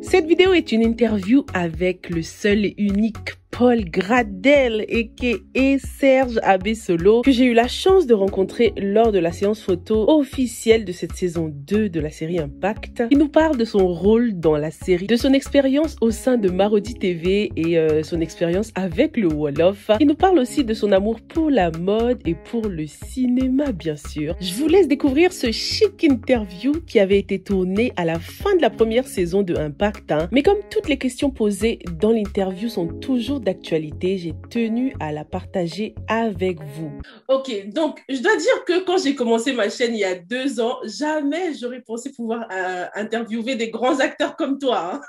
Cette vidéo est une interview avec le seul et unique Paul Gradel aka Serge Abessolo que j'ai eu la chance de rencontrer lors de la séance photo officielle de cette saison 2 de la série Impact. Il nous parle de son rôle dans la série, de son expérience au sein de Marodi TV et son expérience avec le Wolof. Il nous parle aussi de son amour pour la mode et pour le cinéma bien sûr. Je vous laisse découvrir ce chic interview qui avait été tourné à la fin de la première saison de Impact. Mais comme toutes les questions posées dans l'interview sont toujours d'actualité, j'ai tenu à la partager avec vous. Ok, donc je dois dire que quand j'ai commencé ma chaîne il y a 2 ans, jamais j'aurais pensé pouvoir interviewer des grands acteurs comme toi.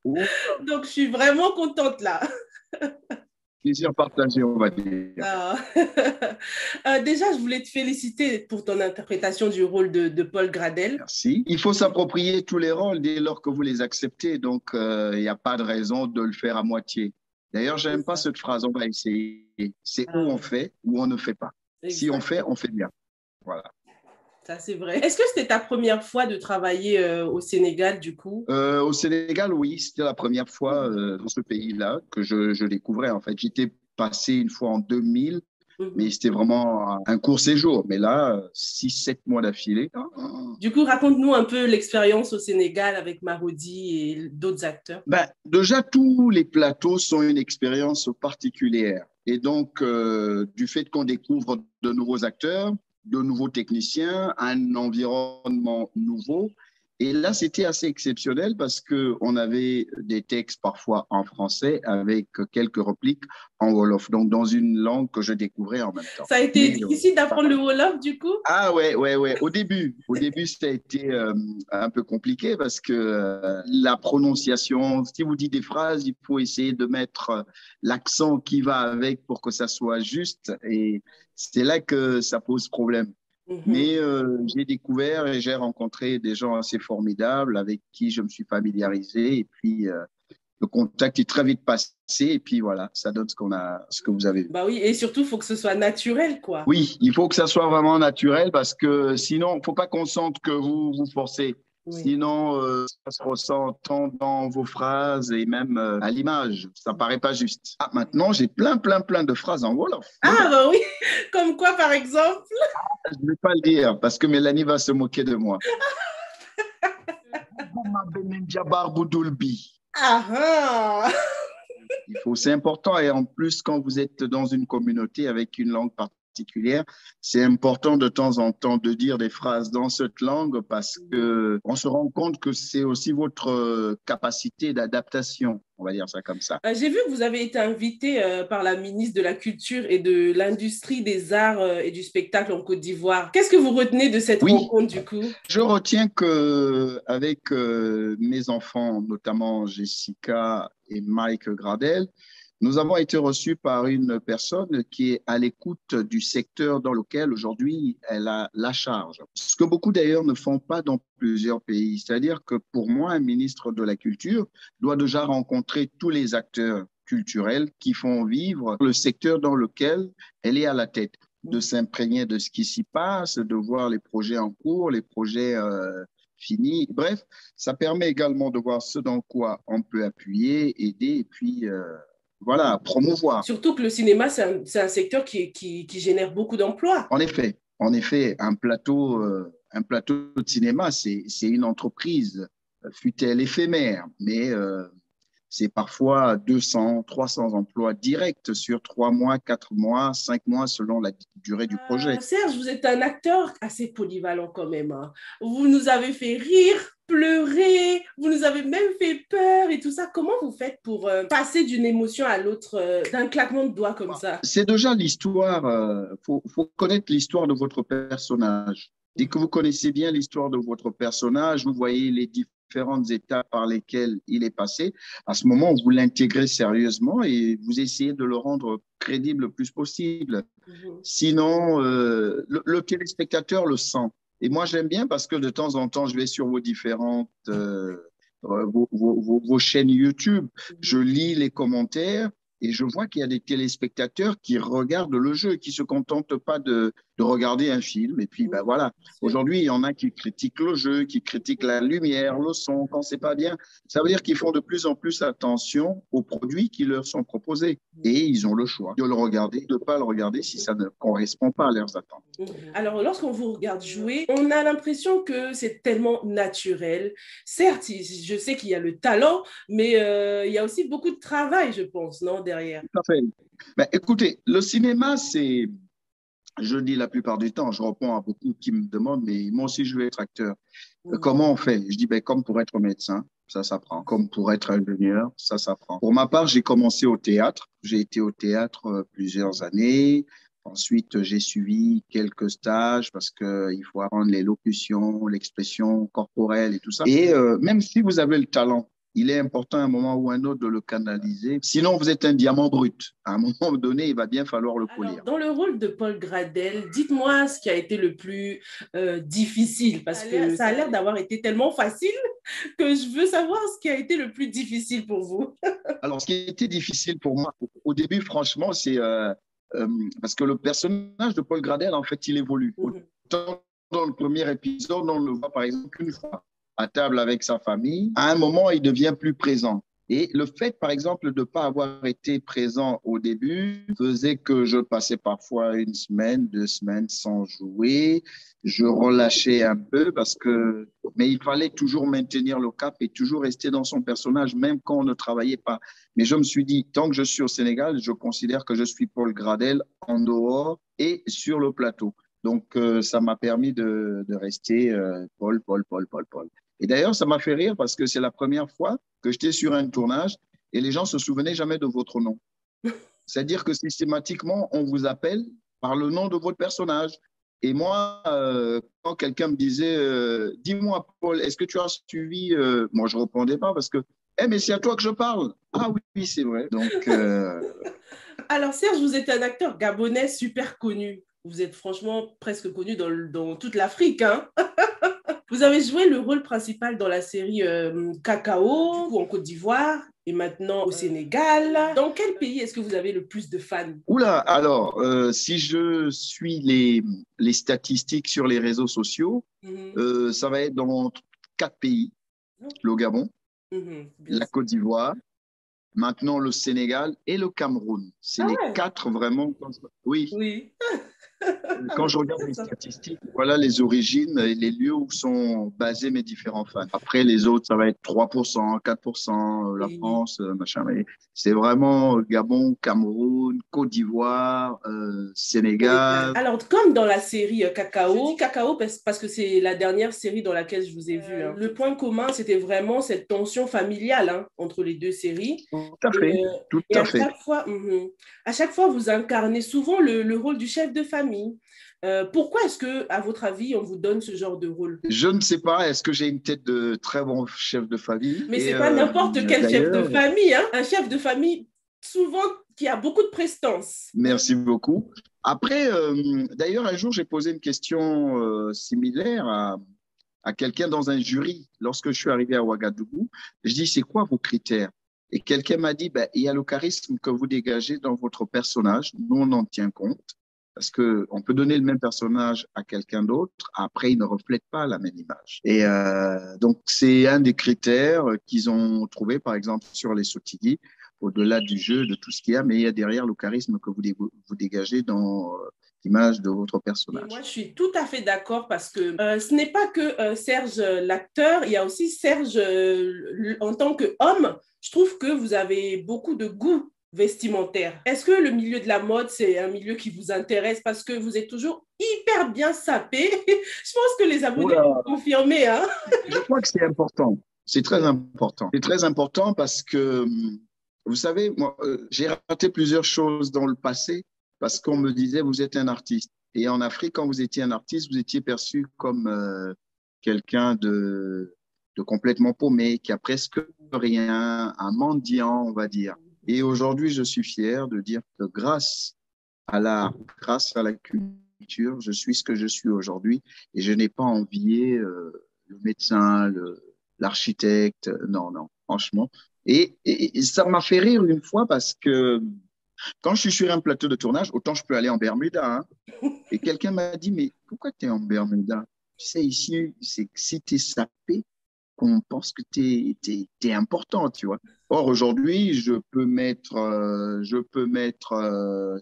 Donc je suis vraiment contente là. Plaisir partagé, on va dire. Déjà, je voulais te féliciter pour ton interprétation du rôle de Paul Gradel. Merci. Il faut s'approprier tous les rôles dès lors que vous les acceptez, donc il n'y a pas de raison de le faire à moitié. D'ailleurs, j'aime pas cette phrase, on va essayer. C'est où on fait, ou on ne fait pas. Exactement. Si on fait bien. Voilà. Ça, c'est vrai. Est-ce que c'était ta première fois de travailler au Sénégal, du coup? Au Sénégal, oui, c'était la première fois dans ce pays-là que je découvrais. En fait, j'étais passé une fois en 2000, mais c'était vraiment un court séjour. Mais là, 6-7 mois d'affilée. Du coup, raconte-nous un peu l'expérience au Sénégal avec Marodi et d'autres acteurs. Déjà, tous les plateaux sont une expérience particulière. Et donc, du fait qu'on découvre de nouveaux acteurs, de nouveaux techniciens, un environnement nouveau. Et là, c'était assez exceptionnel parce qu'on avait des textes parfois en français avec quelques répliques en Wolof, donc dans une langue que je découvrais en même temps. Ça a été difficile d'apprendre le Wolof du coup? Ah ouais. Au début, ça a été un peu compliqué parce que la prononciation, si vous dites des phrases, il faut essayer de mettre l'accent qui va avec pour que ça soit juste. Et c'est là que ça pose problème. Mais j'ai découvert et j'ai rencontré des gens assez formidables avec qui je me suis familiarisé. Et puis, le contact est très vite passé. Et puis, voilà, ça donne ce que vous avez vu. Bah oui, et surtout, il faut que ce soit naturel, quoi. Oui, il faut que ça soit vraiment naturel parce que sinon, il ne faut pas qu'on sente que vous vous forcez. Oui. Sinon, ça se ressent tant dans vos phrases et même à l'image. Ça ne paraît pas juste. Ah, maintenant, j'ai plein de phrases en Wolof. Ah, bah oui. Comme quoi, par exemple? Je ne vais pas le dire parce que Mélanie va se moquer de moi. C'est important et en plus, quand vous êtes dans une communauté avec une langue particulière, c'est important de temps en temps de dire des phrases dans cette langue parce que on se rend compte que c'est aussi votre capacité d'adaptation. On va dire ça comme ça. J'ai vu que vous avez été invité par la ministre de la Culture et de l'Industrie des Arts et du Spectacle en Côte d'Ivoire. Qu'est-ce que vous retenez de cette rencontre du coup? Je retiens qu'avec mes enfants, notamment Jessica et Mike Gradel, nous avons été reçus par une personne qui est à l'écoute du secteur dans lequel aujourd'hui elle a la charge. Ce que beaucoup d'ailleurs ne font pas dans plusieurs pays. C'est-à-dire que pour moi, un ministre de la Culture doit déjà rencontrer tous les acteurs culturels qui font vivre le secteur dans lequel elle est à la tête, de s'imprégner de ce qui s'y passe, de voir les projets en cours, les projets finis. Bref, ça permet également de voir ce dans quoi on peut appuyer, aider et puis voilà, promouvoir. Surtout que le cinéma, c'est un secteur qui génère beaucoup d'emplois. En effet, un plateau de cinéma, c'est une entreprise, fût-elle éphémère, mais c'est parfois 200, 300 emplois directs sur 3 mois, 4 mois, 5 mois, selon la durée du projet. Serge, vous êtes un acteur assez polyvalent quand même. Hein. Vous nous avez fait rire, pleurer, vous nous avez même fait peur et tout ça. Comment vous faites pour passer d'une émotion à l'autre, d'un claquement de doigts comme ça? C'est déjà l'histoire, faut connaître l'histoire de votre personnage. Dès que vous connaissez bien l'histoire de votre personnage, vous voyez les différentes étapes par lesquelles il est passé. À ce moment, vous l'intégrez sérieusement et vous essayez de le rendre crédible le plus possible. Sinon, le téléspectateur le sent. Et moi, j'aime bien parce que de temps en temps, je vais sur vos différentes vos chaînes YouTube, je lis les commentaires et je vois qu'il y a des téléspectateurs qui regardent le jeu, qui ne se contentent pas de de regarder un film. Et puis, ben voilà. Aujourd'hui, il y en a qui critiquent le jeu, qui critiquent la lumière, le son, quand c'est pas bien. Ça veut dire qu'ils font de plus en plus attention aux produits qui leur sont proposés. Et ils ont le choix de le regarder, de ne pas le regarder si ça ne correspond pas à leurs attentes. Alors, lorsqu'on vous regarde jouer, on a l'impression que c'est tellement naturel. Certes, je sais qu'il y a le talent, mais il y a aussi beaucoup de travail, je pense, non, derrière. Tout à fait. Ben, écoutez, le cinéma, c'est, je dis la plupart du temps, je réponds à beaucoup qui me demandent, mais moi aussi, je veux être acteur. Comment on fait? Je dis, ben, comme pour être médecin, ça s'apprend. Comme pour être ingénieur, ça s'apprend. Pour ma part, j'ai commencé au théâtre. J'ai été au théâtre plusieurs années. Ensuite, j'ai suivi quelques stages parce qu'il faut apprendre les locutions, l'expression corporelle et tout ça. Et même si vous avez le talent, il est important à un moment ou à un autre de le canaliser. Sinon, vous êtes un diamant brut. À un moment donné, il va bien falloir le polir. Alors, dans le rôle de Paul Gradel, dites-moi ce qui a été le plus difficile, parce que ça a l'air d'avoir été tellement facile que je veux savoir ce qui a été le plus difficile pour vous. Alors, ce qui a été difficile pour moi, au début, franchement, c'est parce que le personnage de Paul Gradel, en fait, il évolue. Autant dans le premier épisode, on le voit par exemple une fois à table avec sa famille. À un moment, il devient plus présent. Et le fait, par exemple, de ne pas avoir été présent au début faisait que je passais parfois une semaine, 2 semaines sans jouer. Je relâchais un peu mais il fallait toujours maintenir le cap et toujours rester dans son personnage, même quand on ne travaillait pas. Mais je me suis dit, tant que je suis au Sénégal, je considère que je suis Paul Gradel en dehors et sur le plateau. Donc, ça m'a permis de rester Paul, Paul, Paul, Paul, Paul. Et d'ailleurs, ça m'a fait rire parce que c'est la première fois que j'étais sur un tournage et les gens se souvenaient jamais de votre nom. C'est-à-dire que systématiquement, on vous appelle par le nom de votre personnage. Et moi, quand quelqu'un me disait, dis-moi, Paul, est-ce que tu as suivi moi, je ne répondais pas parce que, mais c'est à toi que je parle. Ah oui, oui, c'est vrai. Donc, Alors, Serge, vous êtes un acteur gabonais super connu. Vous êtes franchement presque connu dans toute l'Afrique, hein. Vous avez joué le rôle principal dans la série Cacao, du coup en Côte d'Ivoire, et maintenant au Sénégal. Dans quel pays est-ce que vous avez le plus de fans? Oula, alors, si je suis les statistiques sur les réseaux sociaux, ça va être dans 4 pays, le Gabon, la Côte d'Ivoire, maintenant le Sénégal et le Cameroun. C'est les 4 vraiment. Oui. Oui. Quand je regarde les statistiques, voilà les origines et les lieux où sont basés mes différents fans. Après, les autres, ça va être 3%, 4%, la France, machin. Mais c'est vraiment Gabon, Cameroun, Côte d'Ivoire, Sénégal. Alors, comme dans la série Cacao, Cacao parce que c'est la dernière série dans laquelle je vous ai vu. Hein. Le point commun, c'était vraiment cette tension familiale hein, entre les deux séries. Tout à fait, tout et à fait. À chaque fois, vous incarnez souvent le rôle du chef de famille. Pourquoi est-ce que, à votre avis, on vous donne ce genre de rôle? Je ne sais pas. Est-ce que j'ai une tête de très bon chef de famille? Mais c'est pas n'importe quel chef de famille. Hein. Un chef de famille, souvent, qui a beaucoup de prestance. Merci beaucoup. Après, d'ailleurs, un jour, j'ai posé une question similaire à quelqu'un dans un jury. Lorsque je suis arrivé à Ouagadougou, je dis, c'est quoi vos critères? Et quelqu'un m'a dit, ben, il y a le charisme que vous dégagez dans votre personnage. Nous, on en tient compte. Parce qu'on peut donner le même personnage à quelqu'un d'autre, après, il ne reflète pas la même image. Et donc, c'est un des critères qu'ils ont trouvé, par exemple, sur les Sotigui, au-delà du jeu, de tout ce qu'il y a, mais il y a derrière le charisme que vous dégagez dans l'image de votre personnage. Et moi, je suis tout à fait d'accord parce que ce n'est pas que Serge l'acteur, il y a aussi Serge en tant qu'homme. Je trouve que vous avez beaucoup de goût vestimentaire. Est-ce que le milieu de la mode, c'est un milieu qui vous intéresse parce que vous êtes toujours hyper bien sapé? Je pense que les abonnés vont confirmer. Hein. Je crois que c'est important. C'est très important. C'est très important parce que, vous savez, moi, j'ai raté plusieurs choses dans le passé parce qu'on me disait, vous êtes un artiste. Et en Afrique, quand vous étiez un artiste, vous étiez perçu comme quelqu'un de complètement paumé, qui a presque rien, un mendiant, on va dire. Et aujourd'hui, je suis fier de dire que grâce à l'art, grâce à la culture, je suis ce que je suis aujourd'hui et je n'ai pas envié le médecin, l'architecte, non, non, franchement. Et ça m'a fait rire une fois parce que Quand je suis sur un plateau de tournage, autant je peux aller en Bermuda, hein. Et quelqu'un m'a dit, mais pourquoi tu es en Bermuda? Tu sais, ici, c'est que si tu es sapé, qu'on pense que tu es, important, tu vois. Or, aujourd'hui, je peux mettre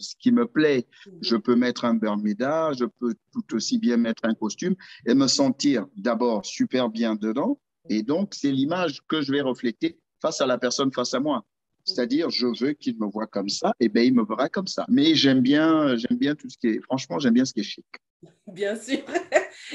ce qui me plaît. Je Mhm. peux mettre un Bermuda, je peux tout aussi bien mettre un costume et me sentir d'abord super bien dedans. Et donc, c'est l'image que je vais refléter face à la personne face à moi. C'est-à-dire, je veux qu'il me voit comme ça, et bien, il me verra comme ça. Mais j'aime bien tout ce qui est, franchement, j'aime bien ce qui est chic. Bien sûr.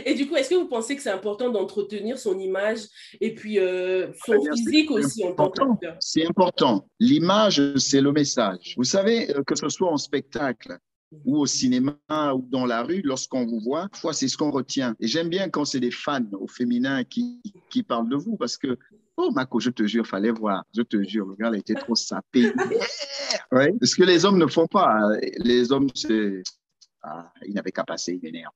Et du coup, est-ce que vous pensez que c'est important d'entretenir son image et puis Très son bien sûr, physique c'est aussi en tant important. qu'acteur? C'est important. L'image, c'est le message. Vous savez, que ce soit en spectacle ou au cinéma ou dans la rue, lorsqu'on vous voit, parfois c'est ce qu'on retient. Et j'aime bien quand c'est des fans au féminin qui parlent de vous parce que, oh Mako, je te jure, fallait voir. Je te jure, le gars, il était trop sapé. Yeah! Ouais. Ce que les hommes ne font pas. Les hommes, c'est, ah, ils n'avaient qu'à passer, ils m'énervent.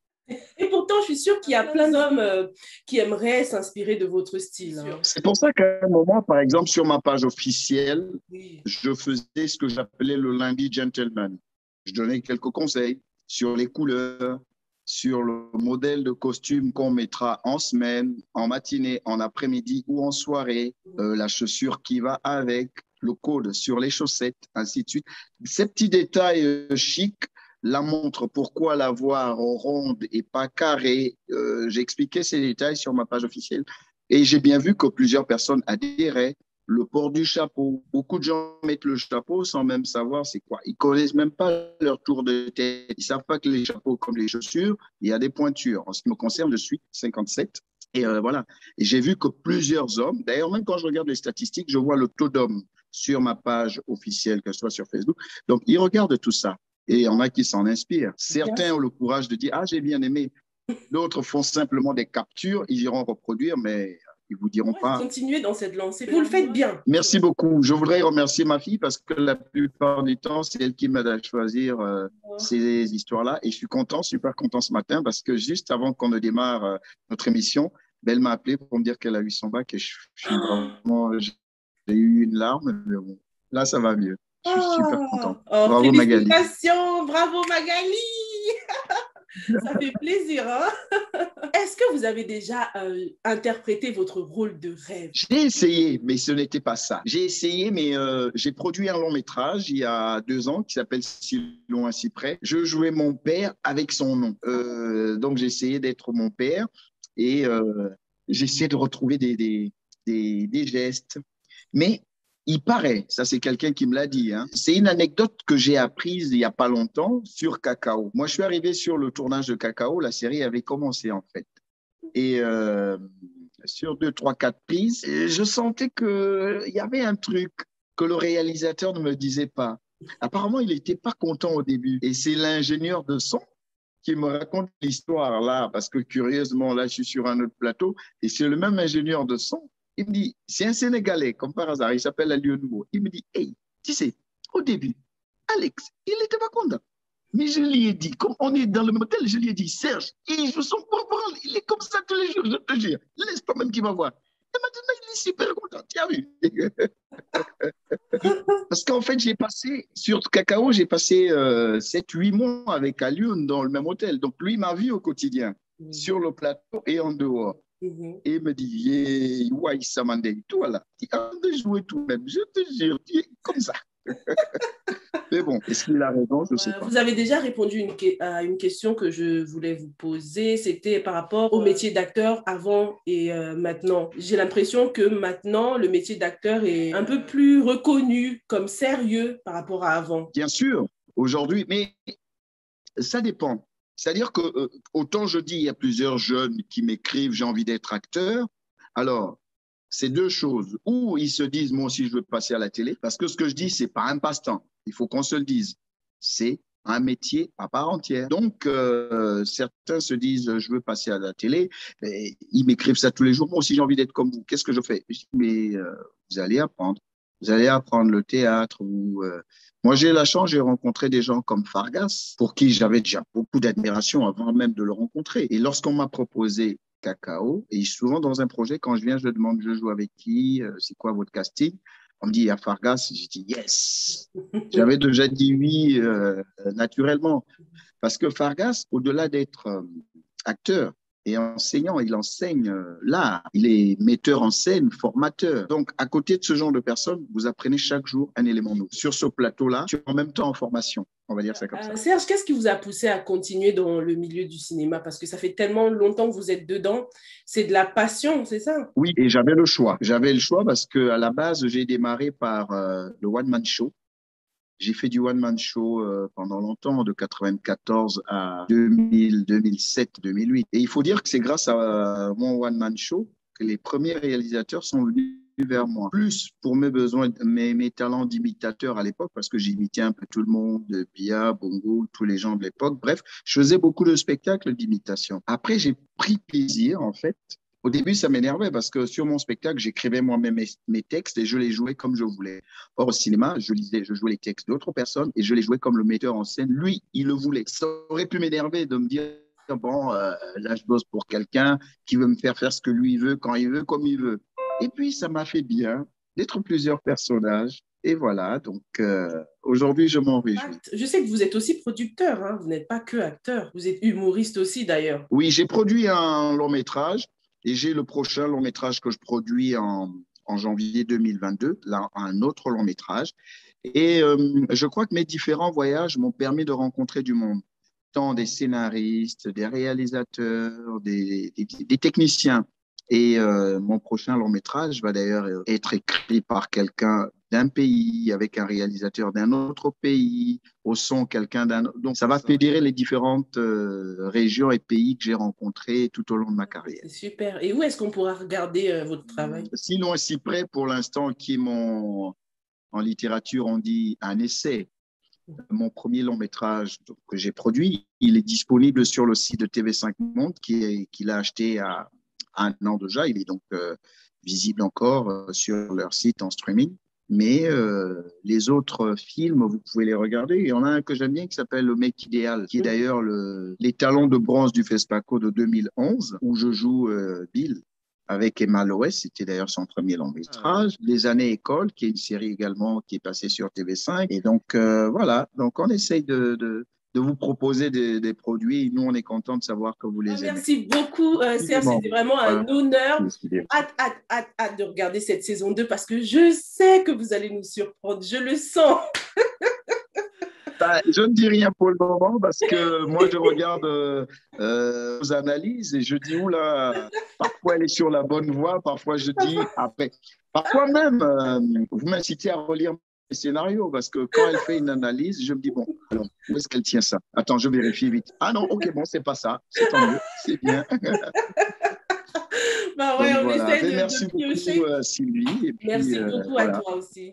Et pourtant, je suis sûre qu'il y a plein d'hommes qui aimeraient s'inspirer de votre style, hein. C'est pour ça qu'à un moment, par exemple, sur ma page officielle, Oui. je faisais ce que j'appelais le lundi gentleman. Je donnais quelques conseils sur les couleurs, sur le modèle de costume qu'on mettra en semaine, en matinée, en après-midi ou en soirée, la chaussure qui va avec, le code sur les chaussettes, ainsi de suite. Ces petits détails chics, la montre, pourquoi la voir ronde et pas carrée. J'ai expliqué ces détails sur ma page officielle et j'ai bien vu que plusieurs personnes adhéraient. Le port du chapeau. Beaucoup de gens mettent le chapeau sans même savoir c'est quoi. Ils connaissent même pas leur tour de tête. Ils savent pas que les chapeaux, comme les chaussures, il y a des pointures. En ce qui me concerne, je suis 57. Et voilà. Et j'ai vu que plusieurs hommes, d'ailleurs, même quand je regarde les statistiques, je vois le taux d'hommes sur ma page officielle, que ce soit sur Facebook. Donc, ils regardent tout ça. Et il y en a qui s'en inspirent. Bien Certains sûr. ont le courage de dire, ah, j'ai bien aimé. D'autres font simplement des captures, ils iront reproduire, mais ils vous diront Ouais, pas. continuez dans cette lancée. Vous le faites bien. Merci beaucoup. Je voudrais remercier ma fille parce que la plupart du temps, c'est elle qui m'aide à choisir ces histoires-là. Et je suis content, super content ce matin parce que juste avant qu'on ne démarre notre émission, ben, elle m'a appelé pour me dire qu'elle a eu son bac et je suis vraiment, j'ai eu une larme. Mais bon, là, ça va mieux. Je suis super content. Ah, oh, Bravo Magali. félicitations, bravo Magali. Ça fait plaisir, hein? Est-ce que vous avez déjà interprété votre rôle de rêve? J'ai essayé, mais ce n'était pas ça. J'ai essayé, mais j'ai produit un long métrage il y a 2 ans qui s'appelle Si loin, si près. Je jouais mon père avec son nom. Donc j'ai essayé d'être mon père et j'essaie de retrouver des gestes. Mais il paraît, ça c'est quelqu'un qui me l'a dit, hein, c'est une anecdote que j'ai apprise il n'y a pas longtemps sur Cacao. Moi, je suis arrivé sur le tournage de Cacao, la série avait commencé en fait. Et sur deux, trois, quatre prises, je sentais qu'il y avait un truc que le réalisateur ne me disait pas. Apparemment, il n'était pas content au début. Et c'est l'ingénieur de son qui me raconte l'histoire là, parce que curieusement, là, je suis sur un autre plateau, et c'est le même ingénieur de son. Il me dit, c'est un Sénégalais, comme par hasard, il s'appelle Aliou Nouveau. Il me dit, hey, tu sais, au début, Alex, il n'était pas content. Mais je lui ai dit, comme on est dans le même hôtel, je lui ai dit, Serge, il joue son propre, il est comme ça tous les jours, je te jure. Laisse toi même qu'il va voir. Et maintenant, il est super content, tu as vu. Parce qu'en fait, sur Cacao, j'ai passé 7-8 mois avec Alioune dans le même hôtel. Donc, lui m'a vu au quotidien, Mhm. sur le plateau et en dehors. Mhm. Et il me dit, yeah, ouais, ça m'a dit, tout là. Tu as de jouer tout même, je te jure, tu es comme ça. Mais bon, est-ce qu'il a raison? Je ne sais pas. Vous avez déjà répondu à une question que je voulais vous poser. C'était par rapport au métier d'acteur avant et maintenant. J'ai l'impression que maintenant, le métier d'acteur est un peu plus reconnu comme sérieux par rapport à avant. Bien sûr, aujourd'hui, mais ça dépend. C'est-à-dire que autant je dis, il y a plusieurs jeunes qui m'écrivent, j'ai envie d'être acteur. Alors, c'est deux choses. Ou ils se disent, moi aussi, je veux passer à la télé. Parce que ce que je dis, c'est pas un passe-temps. Il faut qu'on se le dise. C'est un métier à part entière. Donc, certains se disent, je veux passer à la télé. Et ils m'écrivent ça tous les jours. Moi aussi, j'ai envie d'être comme vous. Qu'est-ce que je fais? Je dis, mais vous allez apprendre. Vous allez apprendre le théâtre. Moi, j'ai la chance, j'ai rencontré des gens comme Fargas, pour qui j'avais déjà beaucoup d'admiration avant même de le rencontrer. Et lorsqu'on m'a proposé Cacao, et souvent dans un projet, quand je viens, je demande, je joue avec qui, c'est quoi votre casting? On me dit à Fargas, j'ai dit yes. J'avais déjà dit oui naturellement. Parce que Fargas, au-delà d'être acteur et enseignant, il enseigne l'art. Il est metteur en scène, formateur. Donc, à côté de ce genre de personnes, vous apprenez chaque jour un élément nouveau. Sur ce plateau-là, tu es en même temps en formation. On va dire ça comme ça. Serge, qu'est-ce qui vous a poussé à continuer dans le milieu du cinéma? Parce que ça fait tellement longtemps que vous êtes dedans. C'est de la passion, c'est ça? Oui, et j'avais le choix. J'avais le choix parce que à la base, j'ai démarré par le one-man show. J'ai fait du one-man show pendant longtemps, de 94 à 2000, 2007, 2008. Et il faut dire que c'est grâce à mon one-man show que les premiers réalisateurs sont venus vers moi. Plus pour mes besoins, mes talents d'imitateur à l'époque, parce que j'imitais un peu tout le monde, Bia, Bongo, tous les gens de l'époque. Bref, je faisais beaucoup de spectacles d'imitation. Après, j'ai pris plaisir, en fait. Au début, ça m'énervait parce que sur mon spectacle, j'écrivais moi-même mes textes et je les jouais comme je voulais. Or, au cinéma, je jouais les textes d'autres personnes et je les jouais comme le metteur en scène. Lui, il le voulait. Ça aurait pu m'énerver de me dire, bon, là, je bosse pour quelqu'un qui veut me faire faire ce que lui veut, quand il veut, comme il veut. Et puis, ça m'a fait bien d'être plusieurs personnages. Et voilà, donc aujourd'hui, je m'en réjouis. Je sais que vous êtes aussi producteur, hein. Vous n'êtes pas que acteur. Vous êtes humoriste aussi, d'ailleurs. Oui, j'ai produit un long métrage. Et j'ai le prochain long métrage que je produis en janvier 2022, là, un autre long métrage. Et je crois que mes différents voyages m'ont permis de rencontrer du monde, tant des scénaristes, des réalisateurs, des techniciens. Et mon prochain long métrage va d'ailleurs être écrit par quelqu'un d'un pays, avec un réalisateur d'un autre pays, au son quelqu'un d'un autre. Donc, ça va fédérer les différentes régions et pays que j'ai rencontrés tout au long de ma carrière. C'est super. Et où est-ce qu'on pourra regarder votre travail? Sinon, si près pour l'instant, qui est en littérature, on dit un essai. Mon premier long métrage que j'ai produit, il est disponible sur le site de TV5 Monde, qu'il a acheté à un an déjà. Il est donc visible encore sur leur site en streaming. Mais les autres films, vous pouvez les regarder. Il y en a un que j'aime bien qui s'appelle Le Mec Idéal, qui est d'ailleurs les talons de bronze du FESPACO de 2011, où je joue Bill avec Emma Loès. C'était d'ailleurs son premier long métrage. Les Années École, qui est une série également qui est passée sur TV5. Et donc, voilà. Donc, on essaye de vous proposer des produits. Nous, on est content de savoir que vous les aimez. Merci beaucoup, Serge. C'était vraiment un honneur. Hâte de regarder cette saison 2 parce que je sais que vous allez nous surprendre. Je le sens. Je ne dis rien pour le moment parce que moi, je regarde vos analyses et je dis, oula, parfois elle est sur la bonne voie, parfois je dis après. Parfois même, vous m'incitez à relire les scénarios parce que quand elle fait une analyse, je me dis, bon, alors, où est-ce qu'elle tient ça? Attends, je vérifie vite. Ah non, ok, bon, c'est pas ça. C'est tant mieux, c'est bien. Bah ouais, on voilà. essaie Merci de piocher. beaucoup, Sylvie. Et puis, Merci beaucoup à toi aussi.